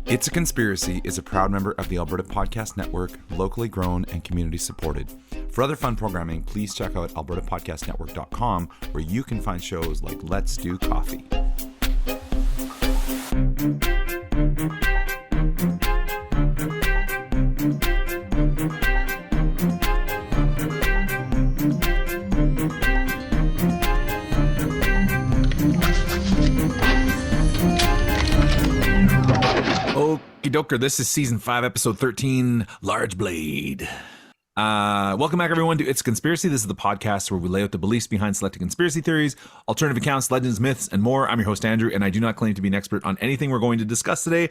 It's a Conspiracy is a proud member of the Alberta Podcast Network, locally grown and community supported. For other fun programming, please check out albertapodcastnetwork.com, where you can find shows like Let's Do Coffee. Okie doker, this is season 5, episode 13, Large Blade. Welcome back, everyone, to It's a Conspiracy. This is the podcast where we lay out the beliefs behind selected conspiracy theories, alternative accounts, legends, myths, and more. I'm your host, Andrew, and I do not claim to be an expert on anything we're going to discuss today.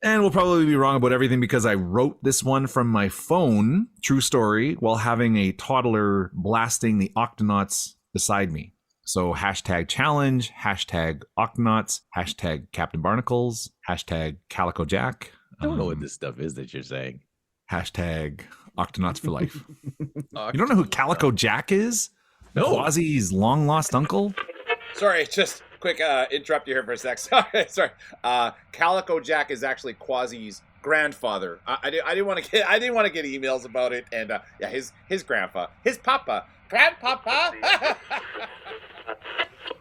And we'll probably be wrong about everything because I wrote this one from my phone, true story, while having a toddler blasting the Octonauts beside me. So hashtag challenge, hashtag Octonauts, hashtag Captain Barnacles, hashtag Calico Jack. I don't know what this stuff is that you're saying. Hashtag Octonauts for life. You don't know who Calico Jack is? No. Quasi's long lost uncle? Sorry, just quick interrupt you here for a sec. Sorry. Calico Jack is actually Quasi's grandfather. I didn't want to get emails about it, and yeah, his grandpa, his papa, grandpapa.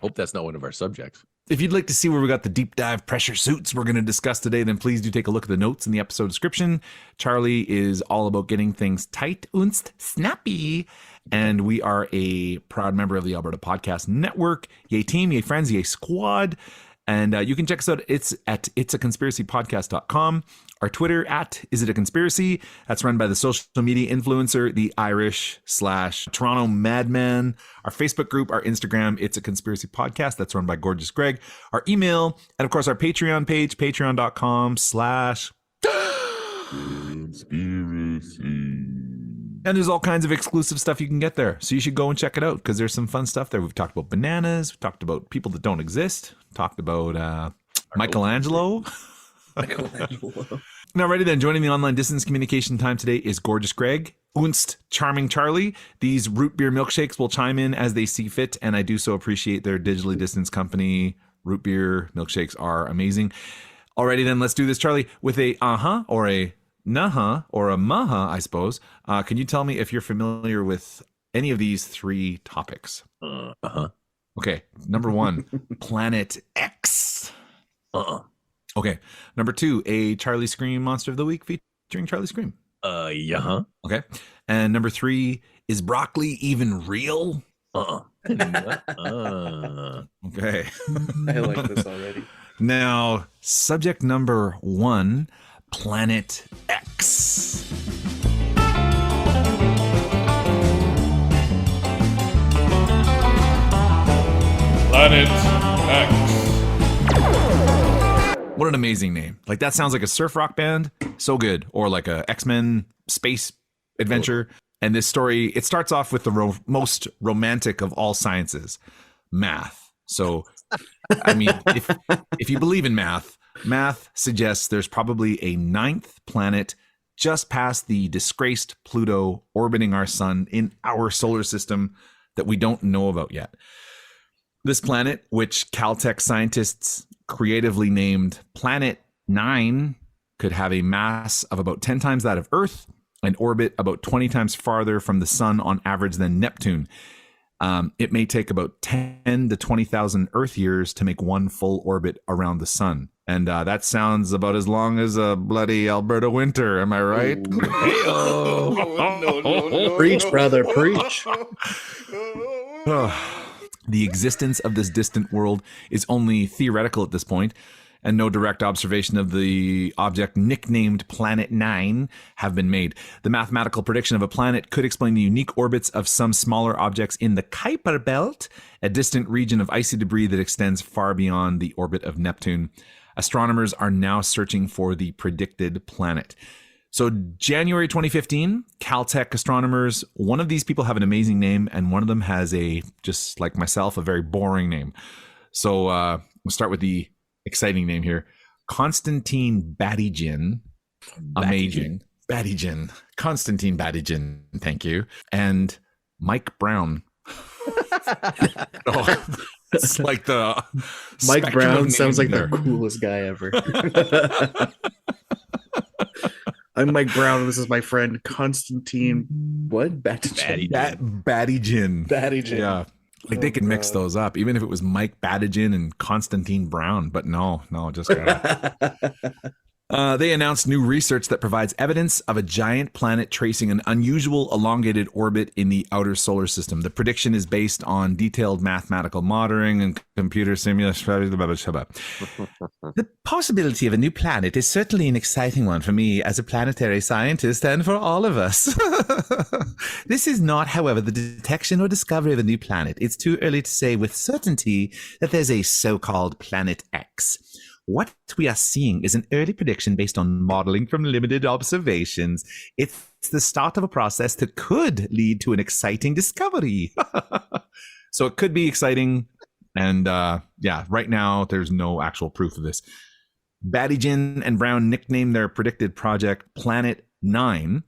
Hope that's not one of our subjects. If you'd like to see where we got the deep dive pressure suits we're going to discuss today, then please do take a look at the notes in the episode description. Charlie is all about getting things tight and snappy. And we are a proud member of the Alberta Podcast Network. Yay team, yay friends, yay squad. And you can check us out. It's at itsaconspiracypodcast.com. Our Twitter at Is It a Conspiracy? That's run by the social media influencer, the Irish/Toronto Madman. Our Facebook group, our Instagram, It's a Conspiracy Podcast. That's run by Gorgeous Greg. Our email, and of course our Patreon page, patreon.com/conspiracy. And there's all kinds of exclusive stuff you can get there. So you should go and check it out because there's some fun stuff there. We've talked about bananas. We've talked about people that don't exist. Talked about Michelangelo. Now, ready then. Joining the online distance communication time today is Gorgeous Greg, Charming Charlie. These root beer milkshakes will chime in as they see fit, and I do so appreciate their digitally distanced company. Root beer milkshakes are amazing. Alrighty then, let's do this, Charlie, with a or a nuh-huh or a muh-huh, I suppose. Can you tell me if you're familiar with any of these three topics? Okay, number 1, Planet X. Okay, number 2, a Charlie Scream Monster of the Week featuring Charlie Scream. Yeah. Okay, and number 3, is broccoli even real? Okay. I like this already. Now, subject number 1, Planet X. Planet X. What an amazing name. Like, that sounds like a surf rock band. So good. Or like a X-Men space adventure. And this story, it starts off with the most romantic of all sciences, math. So, I mean, if you believe in math suggests there's probably a 9th planet just past the disgraced Pluto orbiting our sun in our solar system that we don't know about yet. This planet, which Caltech scientists creatively named Planet 9, could have a mass of about 10 times that of Earth and orbit about 20 times farther from the sun on average than Neptune. It may take about 10 to 20,000 Earth years to make one full orbit around the sun. And that sounds about as long as a bloody Alberta winter. Am I right? No. Preach, brother, preach. The existence of this distant world is only theoretical at this point, and no direct observation of the object nicknamed Planet 9 have been made. The mathematical prediction of a planet could explain the unique orbits of some smaller objects in the Kuiper Belt, a distant region of icy debris that extends far beyond the orbit of Neptune. Astronomers are now searching for the predicted planet. So January 2015, Caltech astronomers, one of these people have an amazing name, and one of them has just like myself, a very boring name. So we'll start with the exciting name here. Konstantin Batygin. Amazing. Batygin. Konstantin Batygin. Thank you. And Mike Brown. It's like the Mike spectrum Brown of sounds like naming the there. coolest guy ever. I'm Mike Brown, and this is my friend Constantine. What? Batty Batty Gin. Battygin. Yeah. Like they Oh, could mix God. those up, even if it was Mike Battagin and Constantine Brown. But no, just they announced new research that provides evidence of a giant planet tracing an unusual elongated orbit in the outer solar system. The prediction is based on detailed mathematical modeling and computer simulation. The possibility of a new planet is certainly an exciting one for me as a planetary scientist and for all of us. This is not, however, the detection or discovery of a new planet. It's too early to say with certainty that there's a so-called Planet X. What we are seeing is an early prediction based on modeling from limited observations. It's the start of a process that could lead to an exciting discovery. So it could be exciting. And right now there's no actual proof of this. Battygin and Brown nicknamed their predicted project Planet 9,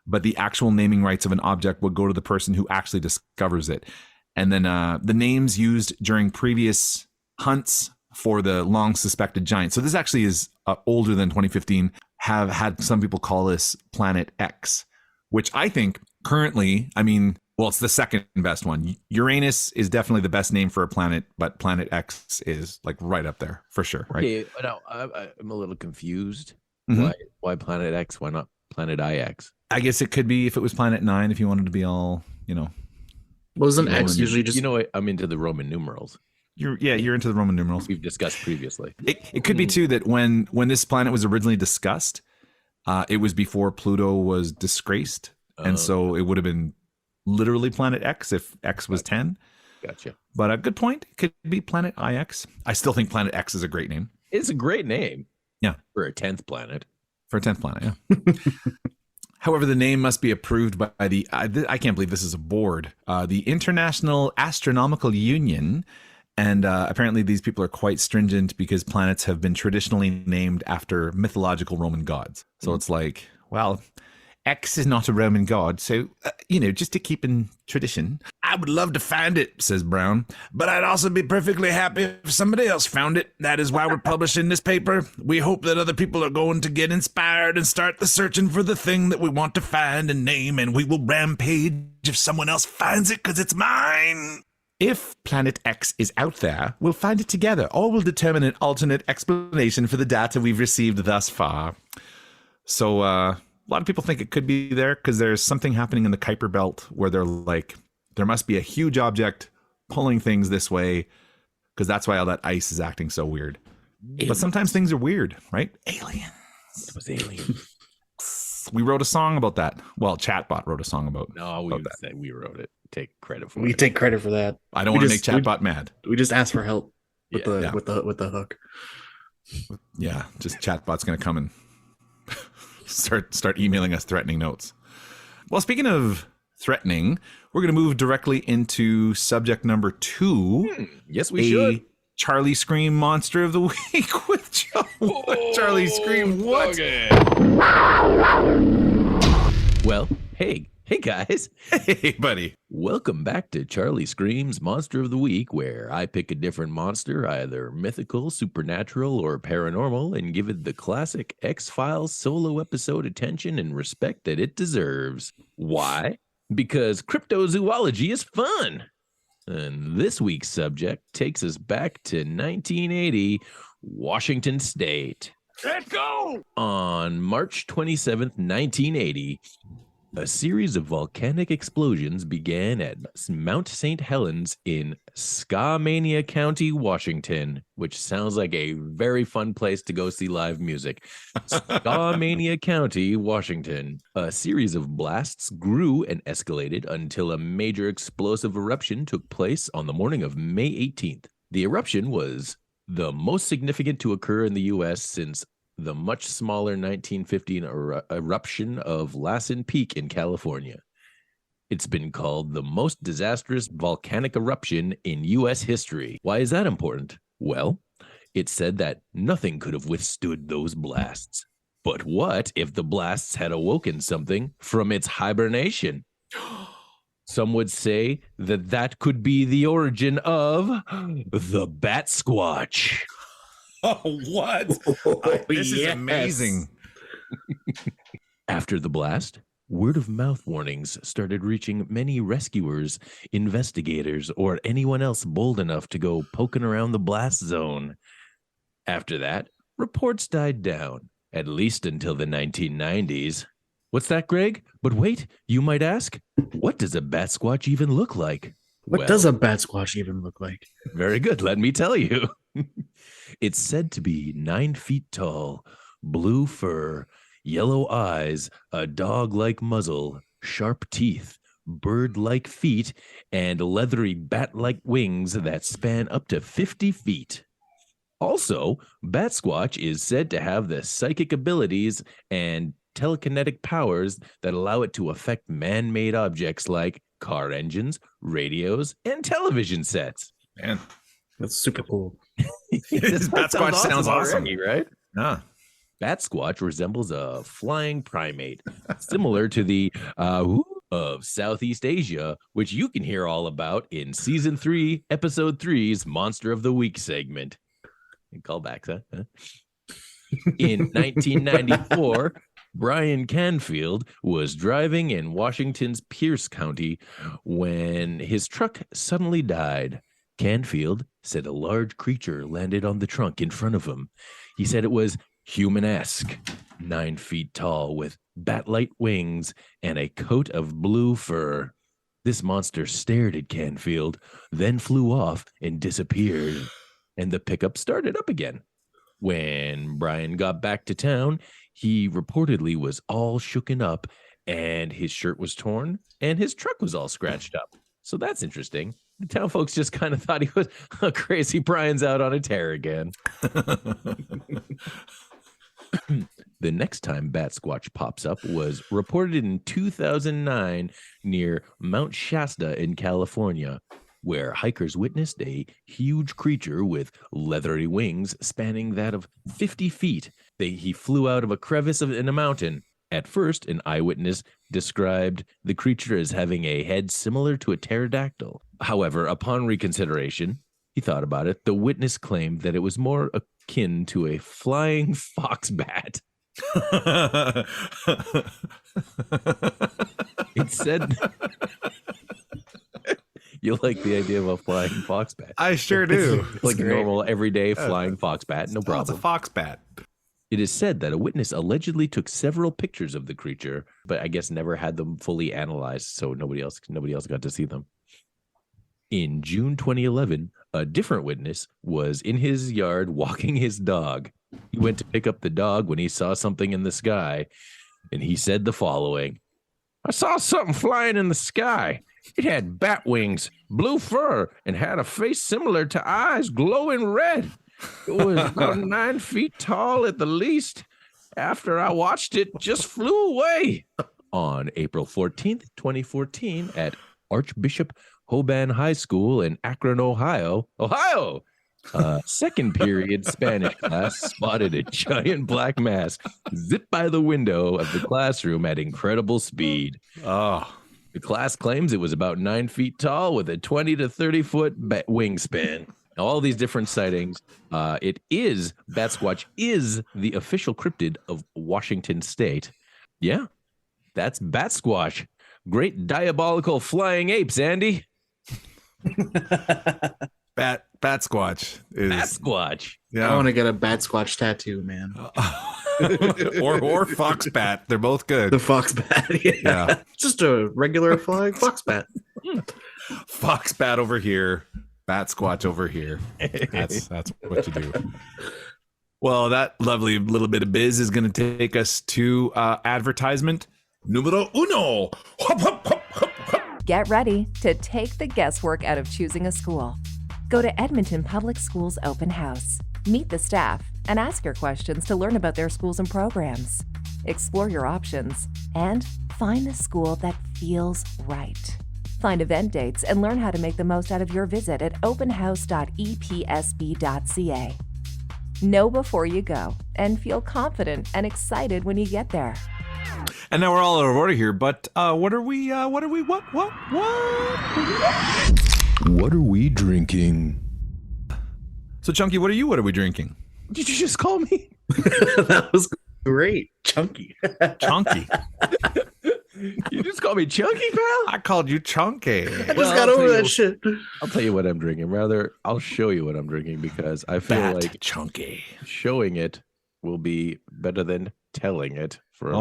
but the actual naming rights of an object would go to the person who actually discovers it. And then the names used during previous hunts for the long suspected giant. So this actually is older than 2015, have had some people call this Planet X, which I think currently, it's the second best one. Uranus is definitely the best name for a planet, but Planet X is like right up there for sure, right? Okay, now I'm a little confused. Mhm. Why Planet X? Why not Planet IX? I guess it could be if it was Planet 9, if you wanted to be all, Wasn't X Roman- usually just... You know what? I'm into the Roman numerals. you're into the Roman numerals. We've discussed previously. It could be too that when this planet was originally discussed, it was before Pluto was disgraced, and so it would have been literally Planet X if X was 10. Gotcha. But a good point. It could be Planet IX. I still think Planet X is a great name. It's a great name. Yeah. For a 10th planet. For a 10th planet, yeah. However, the name must be approved by the, I can't believe this is a board, the International Astronomical Union. And apparently these people are quite stringent because planets have been traditionally named after mythological Roman gods. So it's like, well, X is not a Roman god. So, just to keep in tradition. I would love to find it, says Brown, but I'd also be perfectly happy if somebody else found it. That is why we're publishing this paper. We hope that other people are going to get inspired and start the searching for the thing that we want to find and name, and we will rampage if someone else finds it because it's mine. If Planet X is out there, we'll find it together, or we'll determine an alternate explanation for the data we've received thus far. So, a lot of people think it could be there because there's something happening in the Kuiper Belt where they're like, there must be a huge object pulling things this way because that's why all that ice is acting so weird. But sometimes things are weird, right? Aliens. It was alien. We wrote a song about that. Well, Chatbot wrote a song about Say we wrote it. Take credit for We it. take credit for that. I don't We want to make just- Chatbot mad. We just asked for help with Yeah. with the hook. Yeah, just Chatbot's going to come and start emailing us threatening notes. Well, speaking of threatening, we're going to move directly into subject number 2. Yes, we should. Charlie Scream Monster of the Week with Charlie Scream. What? Okay. Well, hey guys. Hey, buddy. Welcome back to Charlie Scream's Monster of the Week, where I pick a different monster, either mythical, supernatural, or paranormal, and give it the classic X-Files solo episode attention and respect that it deserves. Why? Because cryptozoology is fun. And this week's subject takes us back to 1980, Washington State. Let's go. On March 27th, 1980, a series of volcanic explosions began at Mount St. Helens in Skamania County, Washington, which sounds like a very fun place to go see live music. Skamania County, Washington. A series of blasts grew and escalated until a major explosive eruption took place on the morning of May 18th. The eruption was the most significant to occur in the U.S. since the much smaller 1915 eruption of Lassen Peak in California. It's been called the most disastrous volcanic eruption in U.S. history. Why is that important? Well, it said that nothing could have withstood those blasts. But what if the blasts had awoken something from its hibernation? Some would say that that could be the origin of the Batsquatch. Oh, what? This is amazing. After the blast, word of mouth warnings started reaching many rescuers, investigators, or anyone else bold enough to go poking around the blast zone. After that, reports died down, at least until the 1990s. What's that, Greg? But wait, you might ask, what does a Batsquatch even look like? What does a Batsquatch even look like? Very good. Let me tell you. It's said to be 9 feet tall, blue fur, yellow eyes, a dog-like muzzle, sharp teeth, bird-like feet, and leathery bat-like wings that span up to 50 feet. Also, Batsquatch is said to have the psychic abilities and telekinetic powers that allow it to affect man-made objects like car engines, radios, and television sets. Man, That's super cool. this Batsquatch sounds awesome. already, right? Yeah. Batsquatch resembles a flying primate, similar to the of Southeast Asia, which you can hear all about in Season 3, Episode 3's Monster of the Week segment. Callbacks, huh? In 1994, Brian Canfield was driving in Washington's Pierce County when his truck suddenly died. Canfield said a large creature landed on the trunk in front of him. He said it was human-esque, 9 feet tall with bat-like wings and a coat of blue fur. This monster stared at Canfield, then flew off and disappeared, and the pickup started up again. When Brian got back to town, he reportedly was all shooken up, and his shirt was torn, and his truck was all scratched up. So that's interesting. The town folks just kind of thought he was crazy. Brian's out on a tear again. The next time Batsquatch pops up was reported in 2009 near Mount Shasta in California, where hikers witnessed a huge creature with leathery wings spanning that of 50 feet. He flew out of a crevice in a mountain. At first, an eyewitness described the creature as having a head similar to a pterodactyl. However, upon reconsideration, he thought about it. The witness claimed that it was more akin to a flying fox bat. It said... You like the idea of a flying fox bat? I sure do. Like a normal, everyday flying fox bat, no problem. It's a fox bat. It is said that a witness allegedly took several pictures of the creature, but I guess never had them fully analyzed, so nobody else got to see them. In June 2011, a different witness was in his yard walking his dog. He went to pick up the dog when he saw something in the sky, and he said the following: "I saw something flying in the sky. It had bat wings, blue fur, and had a face similar to eyes glowing red. It was about 9 feet tall at the least. After I watched it, just flew away." On April 14th, 2014, at Archbishop Hoban High School in Akron, Ohio, second period Spanish class spotted a giant black mass zip by the window of the classroom at incredible speed. Oh. The class claims it was about 9 feet tall with a 20 to 30 foot wingspan. All these different sightings. Batsquatch is the official cryptid of Washington State. Yeah, that's Batsquatch. Great diabolical flying apes, Andy. Batsquatch is Batsquatch. Yeah. I want to get a Batsquatch tattoo, man. or fox bat. They're both good. The fox bat. Yeah. Just a regular flying fox bat. Fox bat over here. Batsquatch over here. That's what you do. Well, that lovely little bit of biz is going to take us to advertisement numero uno. Hop, hop, hop, hop, hop. Get ready to take the guesswork out of choosing a school. Go to Edmonton Public Schools Open House. Meet the staff and ask your questions to learn about their schools and programs. Explore your options and find the school that feels right. Find event dates and learn how to make the most out of your visit at openhouse.epsb.ca. Know before you go and feel confident and excited when you get there. And now we're all out of order here, but what are we What are we drinking? So Chunky, what are we drinking? Did you just call me? That was great. Chunky. Chunky. You just called me Chunky, pal? I called you Chunky. I just Well, got I'll over tell that you- shit. I'll tell you what I'm drinking. Rather, I'll show you what I'm drinking because I feel Fat like Chunky. showing it will be better than telling it for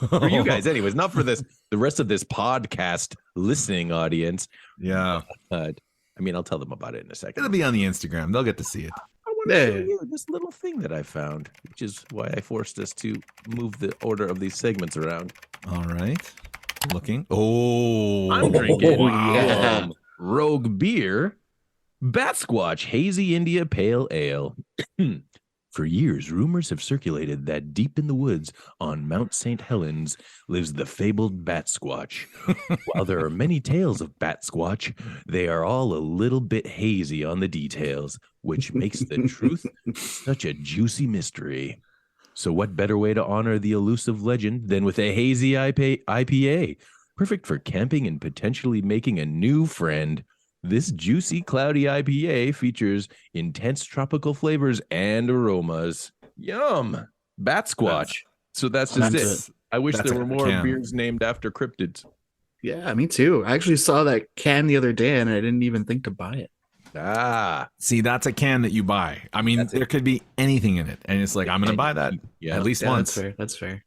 For you guys. Anyways, not for the rest of this podcast listening audience. Yeah. But I mean, I'll tell them about it in a second. It'll be on the Instagram. They'll get to see it. I want to show Yeah. you this little thing that I found, which is why I forced us to move the order of these segments around. All right. Looking. Oh. I'm drinking yeah. Rogue Beer, Batsquatch Hazy India Pale Ale. For years, rumors have circulated that deep in the woods on Mount St. Helens lives the fabled Batsquatch. While there are many tales of Batsquatch, they are all a little bit hazy on the details, which makes the truth such a juicy mystery. So what better way to honor the elusive legend than with a hazy IPA? Perfect for camping and potentially making a new friend. This juicy, cloudy IPA features intense tropical flavors and aromas. Yum! Batsquatch. So that's just That's it. I wish that's there a were more can. beers named after cryptids. Yeah, me too. I actually saw that can the other day and I didn't even think to buy it. Ah, See, that's a can that you buy. I mean, That's it. there could be anything in it, and it's like I'm going to buy that Yeah. at least Yeah, once. that's fair. That's fair.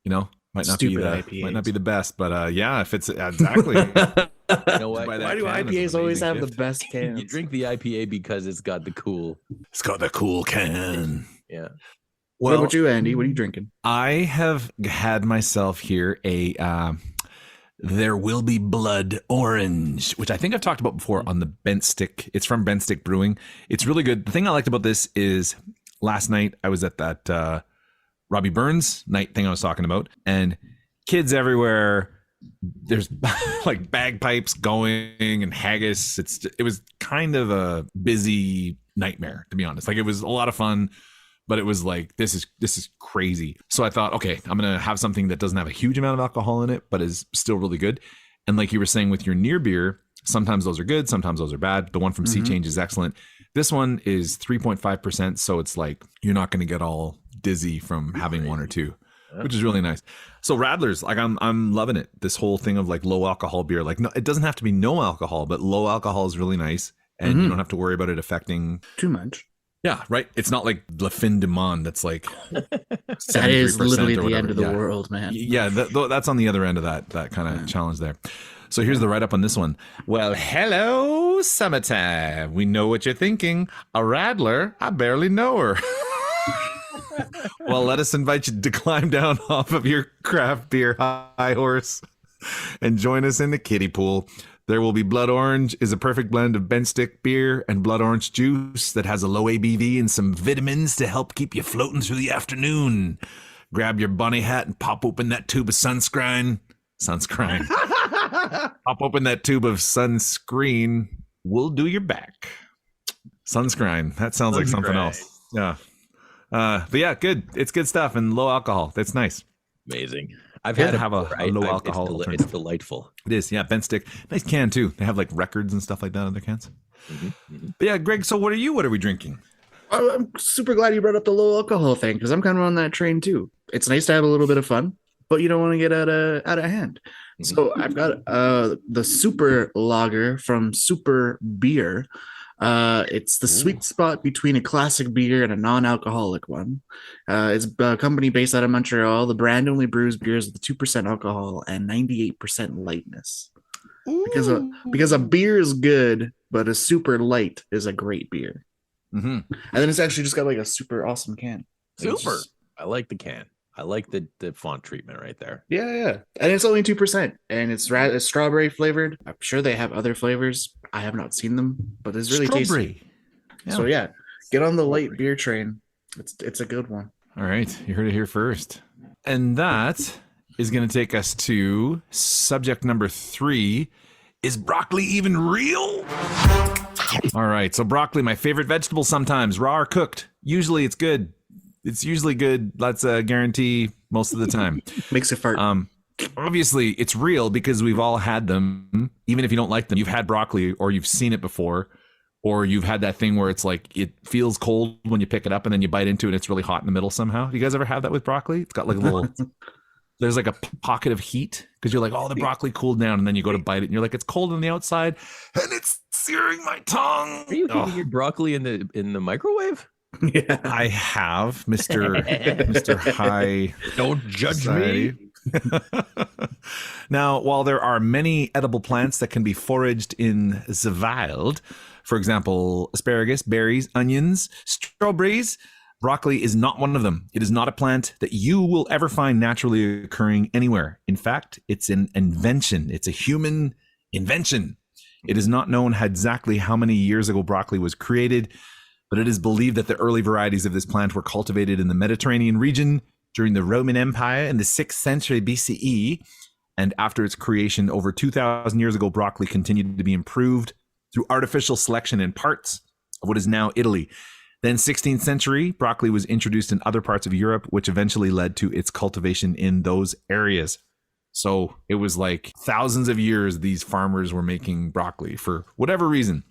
You know, might not be Stupid the IPAs. might not be the best, but yeah, if it's exactly. You know what? Buy that Why do can, it's IPAs an always amazing have the gift. best cans? You drink the IPA because it's got the cool. It's got the cool can. Yeah. What Well, about you, Andy? What are you drinking? I have had myself here a There Will Be Blood Orange, which I think I've talked about before on the Bent Stick. It's from Bent Stick Brewing. It's really good. The thing I liked about this is last night I was at that Robbie Burns night thing I was talking about, and kids everywhere. There's like bagpipes going and haggis. It was kind of a busy nightmare, to be honest. Like, it was a lot of fun, but it was like, this is crazy. So I thought, okay, I'm gonna have something that doesn't have a huge amount of alcohol in it, but is still really good. And like you were saying with your near beer, sometimes those are good, sometimes those are bad. The one from Sea Change is excellent. This one is 3.5%, so it's like you're not gonna get all dizzy from having one or two, which is really nice. So Radler's, like, I'm loving it. This whole thing of like low alcohol beer, like, no, it doesn't have to be no alcohol, but low alcohol is really nice, and you don't have to worry about it affecting. Too much. Yeah, right. It's not like Le Fin du Monde that's like That is 73% literally or the end whatever. of the Yeah. world, man. Yeah, that's on the other end of that kind of challenge there. So here's the write-up on this one. Well, hello, summertime. We know what you're thinking. A Radler? I barely know her. Well, let us invite you to climb down off of your craft beer high horse and join us in the kiddie pool. There Will Be Blood Orange is a perfect blend of bent stick beer and blood orange juice that has a low ABV and some vitamins to help keep you floating through the afternoon. Grab your bunny hat and pop open that tube of sunscreen. Pop open that tube of sunscreen. We'll do your back. Sunscreen. That sounds like something else. Yeah. But yeah, good. It's good stuff and low alcohol. That's nice. Amazing. I've Yeah, had it have a before. low alcohol It's alternative. delightful. It is. Yeah. Bent stick. Nice can too. They have like records and stuff like that on their cans. But yeah, Greg, so what are we drinking? I'm super glad you brought up the low alcohol thing because I'm kind of on that train too. It's nice to have a little bit of fun, but you don't want to get out of hand. So I've got the Super Lager from Super Beer. It's the sweet spot between a classic beer and a non-alcoholic one. It's a company based out of Montreal. The brand only brews beers with 2% alcohol and 98% lightness. Because a beer is good, but a super light is a great beer. Mm-hmm. And then it's actually just got like a super awesome can. Like, it's Super. just- I like the can. I like the font treatment right there. yeah. And it's only 2%. And it's strawberry flavored. I'm sure they have other flavors. I have not seen them, but it's really tasty. So yeah, get on the light beer train. It's a good one. All right. You heard it here first. And that is going to take us to subject number 3. Is broccoli even real? All right. So broccoli, my favorite vegetable sometimes, raw or cooked. Usually it's good. It's usually good. That's a guarantee most of the time. Makes it fart. Obviously, it's real because we've all had them. Even if you don't like them, you've had broccoli or you've seen it before, or you've had that thing where it's like it feels cold when you pick it up and then you bite into it and it's really hot in the middle somehow. You guys ever have that with broccoli? It's got like a little, there's like a pocket of heat because you're like, oh, the broccoli cooled down, and then you go to bite it and you're like, it's cold on the outside and it's searing my tongue. Are you eating your broccoli in the microwave? Yeah. I have, Mr. High. Don't judge Society. me. Now, while there are many edible plants that can be foraged in the wild, for example, asparagus, berries, onions, strawberries, broccoli is not one of them. It is not a plant that you will ever find naturally occurring anywhere. In fact, it's an invention. It's a human invention. It is not known exactly how many years ago broccoli was created, but it is believed that the early varieties of this plant were cultivated in the Mediterranean region during the Roman Empire in the 6th century BCE. And after its creation over 2,000 years ago, broccoli continued to be improved through artificial selection in parts of what is now Italy. Then 16th century, broccoli was introduced in other parts of Europe, which eventually led to its cultivation in those areas. So it was like thousands of years these farmers were making broccoli for whatever reason.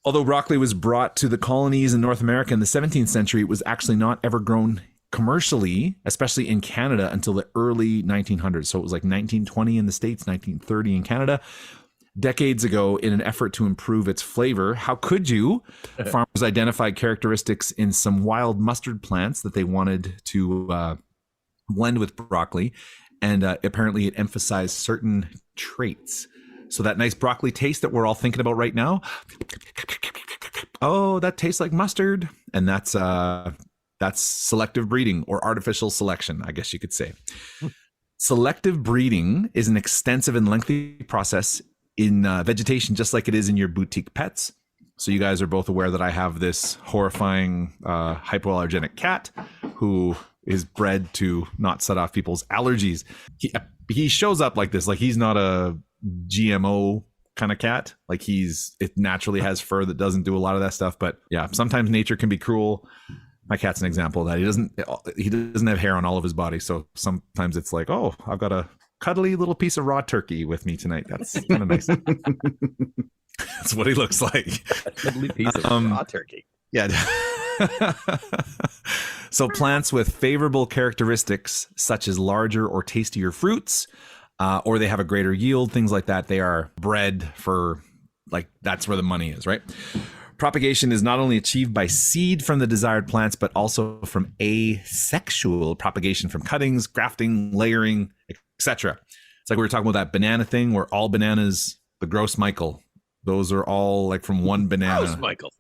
Although broccoli was brought to the colonies in North America in the 17th century, it was actually not ever grown commercially, especially in Canada, until the early 1900s. So it was like 1920 in the States, 1930 in Canada. Decades ago, in an effort to improve its flavor, how could you? Farmers identified characteristics in some wild mustard plants that they wanted to blend with broccoli, and apparently it emphasized certain traits. So that nice broccoli taste that we're all thinking about right now, oh, that tastes like mustard, and that's selective breeding or artificial selection, I guess you could say. Selective breeding is an extensive and lengthy process in vegetation, just like it is in your boutique pets. So you guys are both aware that I have this horrifying hypoallergenic cat who is bred to not set off people's allergies. He shows up like this, like he's not a GMO kind of cat. Like it naturally has fur that doesn't do a lot of that stuff. But yeah, sometimes nature can be cruel. My cat's an example of that. He doesn't have hair on all of his body. So sometimes it's like, oh, I've got a cuddly little piece of raw turkey with me tonight. That's kind of nice. That's what he looks like. A cuddly piece of raw turkey. Yeah. So plants with favorable characteristics, such as larger or tastier fruits, or they have a greater yield, things like that, they are bred for, like, that's where the money is, right? Propagation is not only achieved by seed from the desired plants, but also from asexual propagation from cuttings, grafting, layering, etc. It's like we were talking about that banana thing where all bananas, the gross Michael, those are all like from one banana. Gross Michael.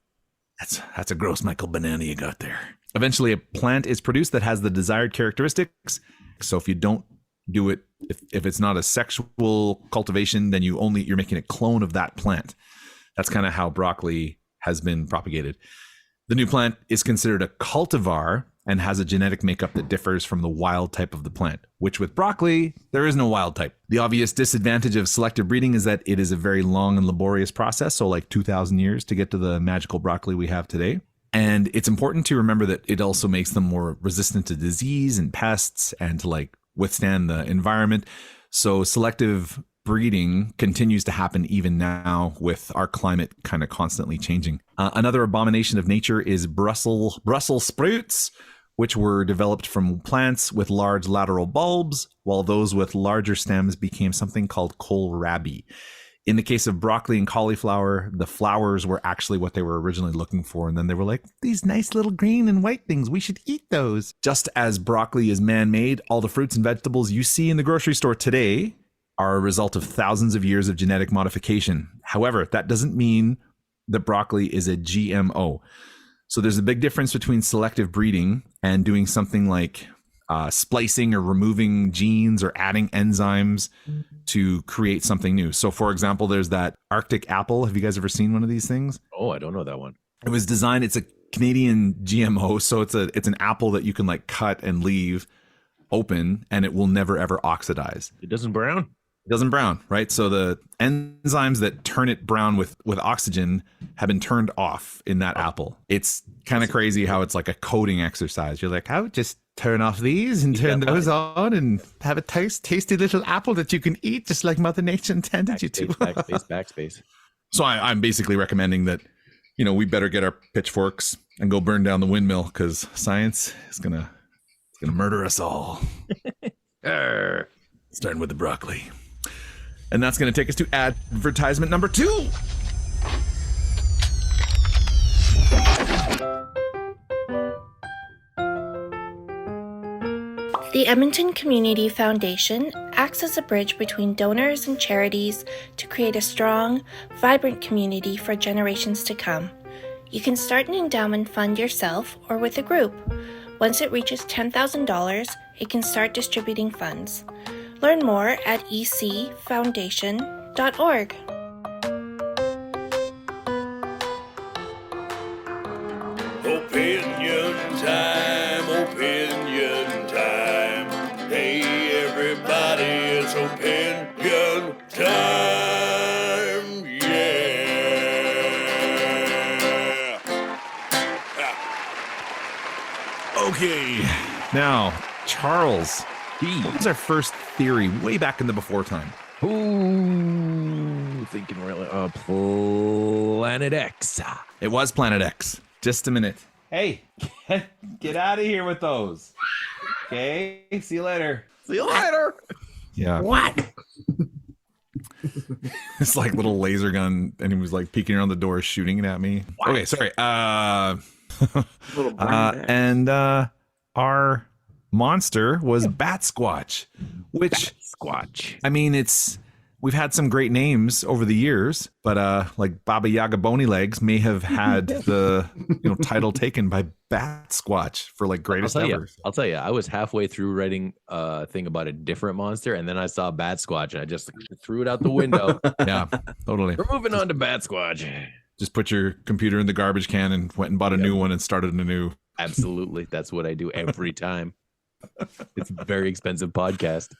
That's a gross Michael banana you got there. Eventually a plant is produced that has the desired characteristics. So if you don't do it, if it's not a sexual cultivation, then you're making a clone of that plant. That's kind of how broccoli has been propagated. The new plant is considered a cultivar and has a genetic makeup that differs from the wild type of the plant, which with broccoli, there is no wild type. The obvious disadvantage of selective breeding is that it is a very long and laborious process, so like 2,000 years to get to the magical broccoli we have today. And it's important to remember that it also makes them more resistant to disease and pests and to like withstand the environment. So selective breeding continues to happen even now with our climate kind of constantly changing. Another abomination of nature is Brussels sprouts, which were developed from plants with large lateral bulbs, while those with larger stems became something called kohlrabi. In the case of broccoli and cauliflower, the flowers were actually what they were originally looking for. And then they were like, these nice little green and white things, we should eat those. Just as broccoli is man-made, all the fruits and vegetables you see in the grocery store today are a result of thousands of years of genetic modification. However, that doesn't mean that broccoli is a GMO. So there's a big difference between selective breeding and doing something like splicing or removing genes or adding enzymes to create something new. So for example, there's that Arctic apple. Have you guys ever seen one of these things? Oh, I don't know that one. It was designed, it's a Canadian GMO. So it's an apple that you can like cut and leave open and it will never ever oxidize. It doesn't brown? It doesn't brown, right? So the enzymes that turn it brown with oxygen have been turned off in that apple. It's kind of crazy how it's like a coding exercise. You're like, how just turn off these and turn those on and have a tasty little apple that you can eat just like Mother Nature intended you to. Backspace. So I'm basically recommending that, we better get our pitchforks and go burn down the windmill because science is gonna murder us all. Starting with the broccoli. And that's going to take us to advertisement number 2. The Edmonton Community Foundation acts as a bridge between donors and charities to create a strong, vibrant community for generations to come. You can start an endowment fund yourself or with a group. Once it reaches $10,000, it can start distributing funds. Learn more at ecfoundation.org. Opinion time. Hey, everybody, it's opinion time. Yeah. Okay. Now, Charles, what was our first theory way back in the before time? Ooh, thinking really. Planet X. It was Planet X. Just a minute. Hey, get out of here with those. Okay, see you later. See you later. Yeah. What? It's like little laser gun, and he was like peeking around the door, shooting it at me. What? Okay, sorry. Little brown bag. And our monster was Batsquatch, which Squatch. I mean, we've had some great names over the years, but like Baba Yaga Bony Legs may have had the title taken by Batsquatch for like greatest ever. I'll tell you, I was halfway through writing a thing about a different monster, and then I saw Batsquatch, and I just threw it out the window. Yeah, totally. We're moving on to Batsquatch. Just put your computer in the garbage can and went and bought a new one and started a new. Absolutely, that's what I do every time. It's a very expensive podcast.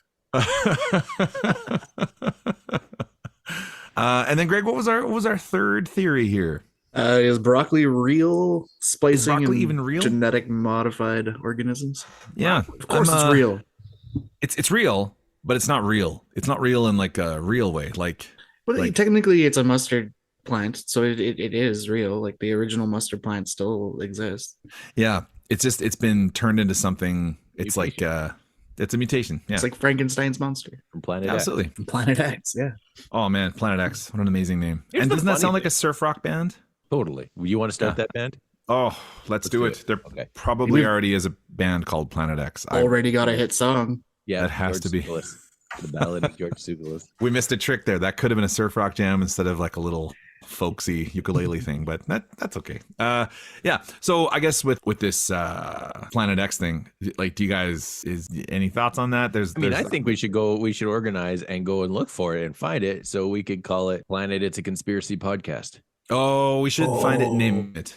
And then Greg, what was our third theory here? Is broccoli real? Splicing broccoli and even real? genetic modified organisms? Yeah, Of course it's real. It's real, but it's not real. It's not real in like a real way. Like, Well, technically it's a mustard plant, so it is real. Like the original mustard plant still exists. yeah, it's been turned into something. It's Mutation. like it's a mutation. Yeah, It's like Frankenstein's monster. From Planet X. absolutely. Planet X, yeah. Oh man, Planet X, what an amazing name! Here's And the doesn't that funny sound like thing. a surf rock band? Totally. You want to start Yeah. that band? Oh, let's do it. There Okay. probably We've- already is a band called Planet X. Already got a hit song. Yeah, That has to be. Tsoukalos. The Ballad of George Tsoukalos. We missed a trick there. That could have been a surf rock jam instead of like a little folksy ukulele thing, but that's okay. Yeah. So I guess with this Planet X thing, like, do you guys any thoughts on that? I think we should organize and go and look for it and find it so we could call it Planet It's a Conspiracy Podcast. Oh, we should find it and name it.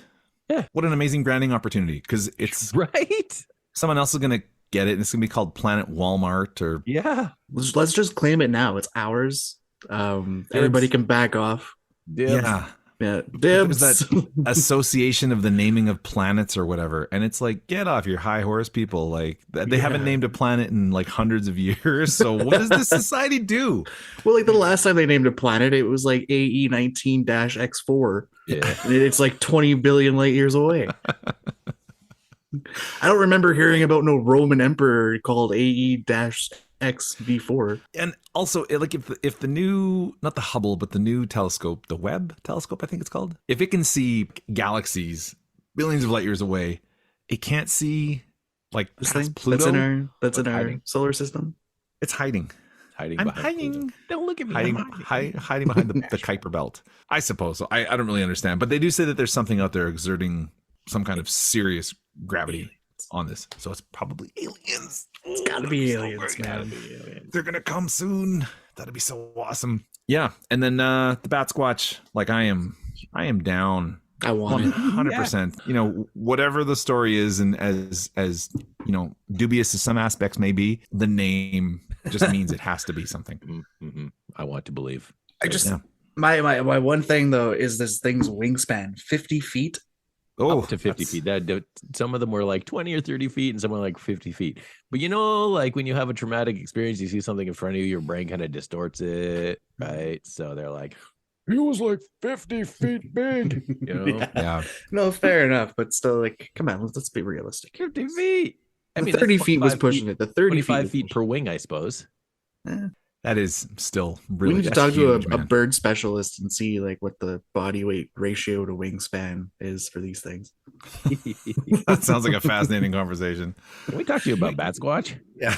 Yeah. What an amazing branding opportunity, because it's Right? someone else is gonna get it and it's gonna be called Planet Walmart or Yeah. Let's just claim it now. It's ours. Everybody can back off. yeah. Yeah, There's dibs. that association of the naming of planets or whatever, and it's like, get off your high horse, people. Like, they haven't named a planet in like hundreds of years, so what does this society do? Well, like the last time they named a planet, it was like AE 19-X4. Yeah. And it's like 20 billion light years away. I don't remember hearing about no Roman emperor called AE-XV4. And also, like, if the new, not the Hubble, but the new telescope, the Webb telescope, I think it's called, if it can see galaxies billions of light years away, it can't see like This past thing Pluto. that's in our hiding. solar system. It's hiding. Hiding I'm behind hiding. Pluto. Don't look at me. Hiding, I'm hiding. hiding behind the Kuiper belt. I suppose so. I don't really understand, but they do say that there's something out there exerting some kind of serious gravity on this. So it's probably aliens. It's gotta be So aliens, great. man. They're gonna come soon. That'd be so awesome. Yeah, and then the Batsquatch. Like, I am down. I want it. 100%. You know, whatever the story is, and as dubious as some aspects may be, the name just means it has to be something. Mm-hmm. I want to believe. I just Yeah. my one thing though is this thing's wingspan, 50 feet. Oh, Up to 50 feet. That some of them were like 20 or 30 feet, and some were like 50 feet. But like when you have a traumatic experience, you see something in front of you, your brain kind of distorts it, right? So they're like, he was like 50 feet big, you know? Yeah. No, fair enough, but still, like, come on, let's be realistic. 50 feet. I mean, The 30 that's feet was 25 pushing feet, it. The 30 25 feet, feet per wing, I suppose. That is still We really need to that's talk huge, to a man. bird specialist and see like what the body weight ratio to wingspan is for these things. That sounds like a fascinating conversation. Can we talk to you about Batsquatch? Yeah.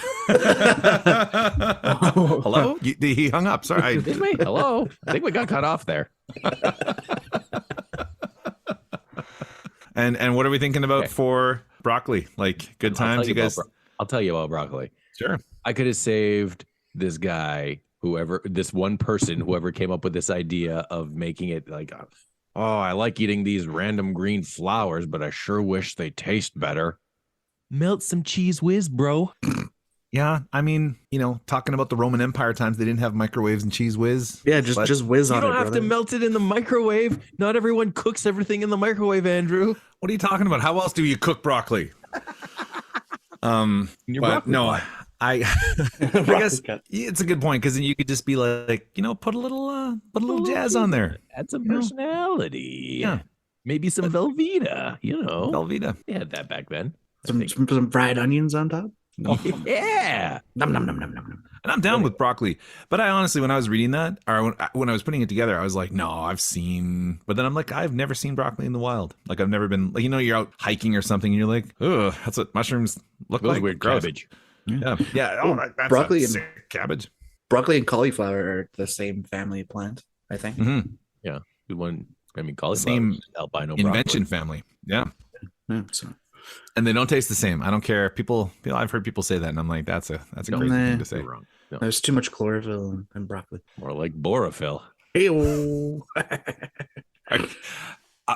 Hello? He hung up. Sorry. Did we? Hello? I think we got cut off there. And what are we thinking about Okay. for broccoli? Like good times, you guys? I'll tell you about broccoli. Sure. I could have saved this guy, this one person, whoever came up with this idea of making it like, oh, I like eating these random green flowers, but I sure wish they taste better. Melt some cheese whiz, bro. Yeah, I mean, talking about the Roman Empire times, they didn't have microwaves and cheese whiz. Yeah, just whiz You on don't it. have to brother. melt it in the microwave. Not everyone cooks everything in the microwave, Andrew. What are you talking about? How else do you cook broccoli? Your But broccoli no, pot. I guess it's a good point because then you could just be like, put a little jazz on there. Add some You know? personality. Yeah. Maybe some Velveeta, Velveeta. They had that back then. I Some, think. some fried onions on top. Yeah. Nom nom nom nom nom nom. And I'm down with broccoli. But I honestly, when I was reading that, or when I was putting it together, I was like, no, I've seen. But then I'm like, I've never seen broccoli in the wild. Like I've never been. Like you're out hiking or something, and you're like, oh, that's what mushrooms look Those like. weird Gross. cabbage. Yeah, yeah. Oh, that's Broccoli a and- sick cabbage. Broccoli and cauliflower are the same family plant, I think. Mhm. Good one. I mean, cauliflower. Same albino Invention broccoli. family. Yeah. Yeah, so. And they don't taste the same. I don't care. People, I've heard people say that, and I'm like, that's a No, crazy nah. thing to say. You're wrong. No, There's too much chlorophyll in broccoli. more like borophyll. Hey-o.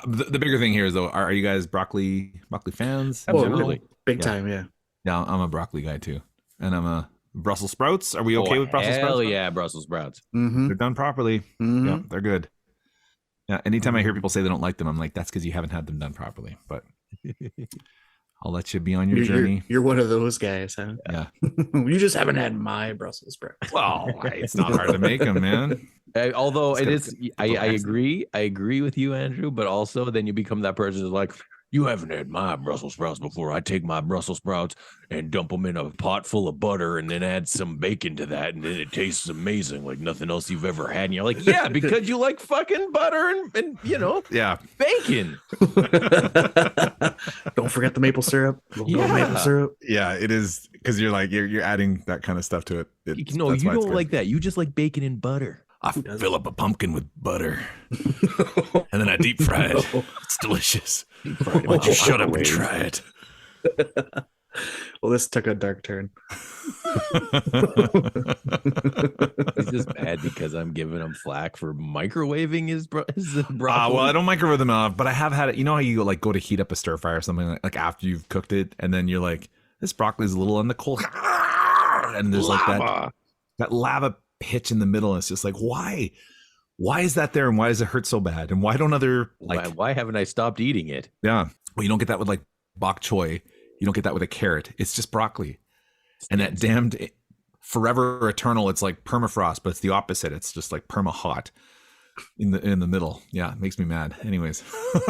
The bigger thing here is though, are you guys broccoli fans? in Oh, general? Absolutely. Big Yeah. time, yeah. Yeah, I'm a broccoli guy too, and I'm a Brussels sprouts. Are we okay with Brussels Hell sprouts? yeah, Brussels sprouts. Mm-hmm. They're done properly. Mm-hmm. Yeah, they're good. Yeah, anytime I hear people say they don't like them, I'm like, that's because you haven't had them done properly. But I'll let you be on your journey. You're one of those guys, huh? Yeah. You just haven't had my Brussels sprouts. Well, it's not hard to make them, man. Although It's it got is, a I little accent. agree with you, Andrew. But also, then you become that person who's like, you haven't had my Brussels sprouts before. I take my Brussels sprouts and dump them in a pot full of butter, and then add some bacon to that, and then it tastes amazing, like nothing else you've ever had. And you're like, yeah, because you like fucking butter and Yeah. bacon. Don't forget the maple syrup. Little Yeah. maple syrup. Yeah, it is because you're like you're adding that kind of stuff to it. No, That's you why it's don't good. like that. You just like bacon and butter. I fill up a pumpkin with butter, and then I deep fry it. It's delicious. Why don't you shut up and try it? Well, this took a dark turn. He's just mad because I'm giving him flack for microwaving his broccoli. Well, I don't microwave them off, but I have had it. You know how you go to heat up a stir fry or something like after you've cooked it, and then you're like, this broccoli's a little on the cold, and there's like that lava pitch in the middle, and it's just like, why is that there, and why does it hurt so bad, and why don't other Why haven't I stopped eating it? yeah, well, you don't get that with like bok choy, you don't get that with a carrot. It's just broccoli, and that damned forever eternal. It's like permafrost, but it's the opposite. It's just like perma hot in the middle. Yeah, it makes me mad. Anyways, you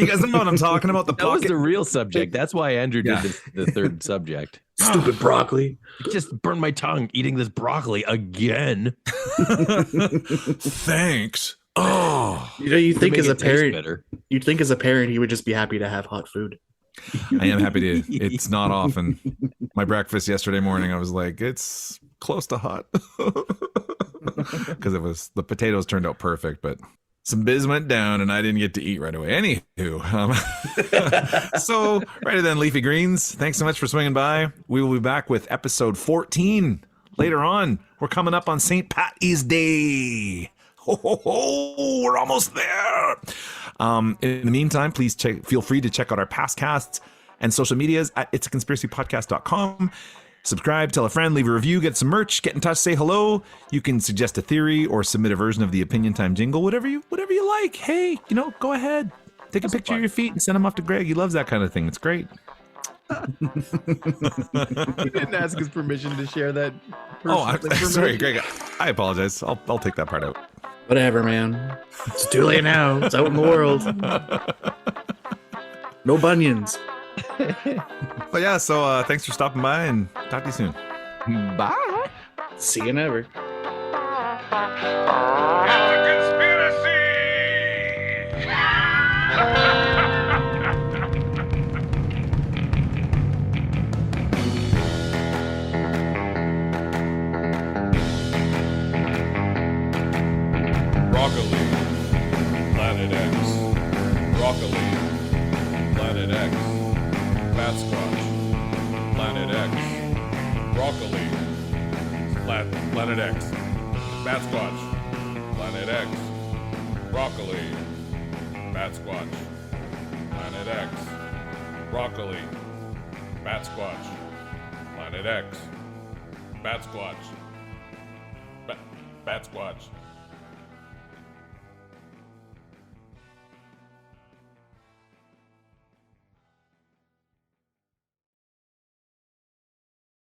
guys don't know what I'm talking about. The That was pocket. the real subject. That's why Andrew did Yeah. the third subject. Stupid broccoli. It just burned my tongue eating this broccoli again. Thanks. Oh, You To think make as a it taste parent, better. you'd think as a parent he would just be happy to have hot food. I am happy to. It's not often. My breakfast yesterday morning, I was like, it's close to hot because the potatoes turned out perfect, but some biz went down and I didn't get to eat right away. Anywho, so right then, Leafy Greens, thanks so much for swinging by. We will be back with episode 14 later on. We're coming up on St. Patty's Day. Ho, ho, ho, we're almost there. In the meantime, please feel free to check out our past casts and social medias at itsaconspiracypodcast.com. Subscribe, tell a friend, leave a review, get some merch, get in touch, say hello. You can suggest a theory or submit a version of the Opinion Time jingle, whatever you like. Hey, go ahead. Take a picture of your feet and send them off to Greg. He loves that kind of thing. It's great. You didn't ask his permission to share that. Oh, I'm sorry, Greg. I apologize. I'll take that part out. Whatever, man. It's too late now. It's out in the world. No bunions. But yeah, so thanks for stopping by and talk to you soon. Bye. See you never. Broccoli, Planet X. Broccoli, Planet X. Batsquatch, Planet X. Broccoli, Planet X. Batsquatch, Planet X. Broccoli, Batsquatch, Planet X. Broccoli, Batsquatch, Planet X. Batsquatch, Batsquatch.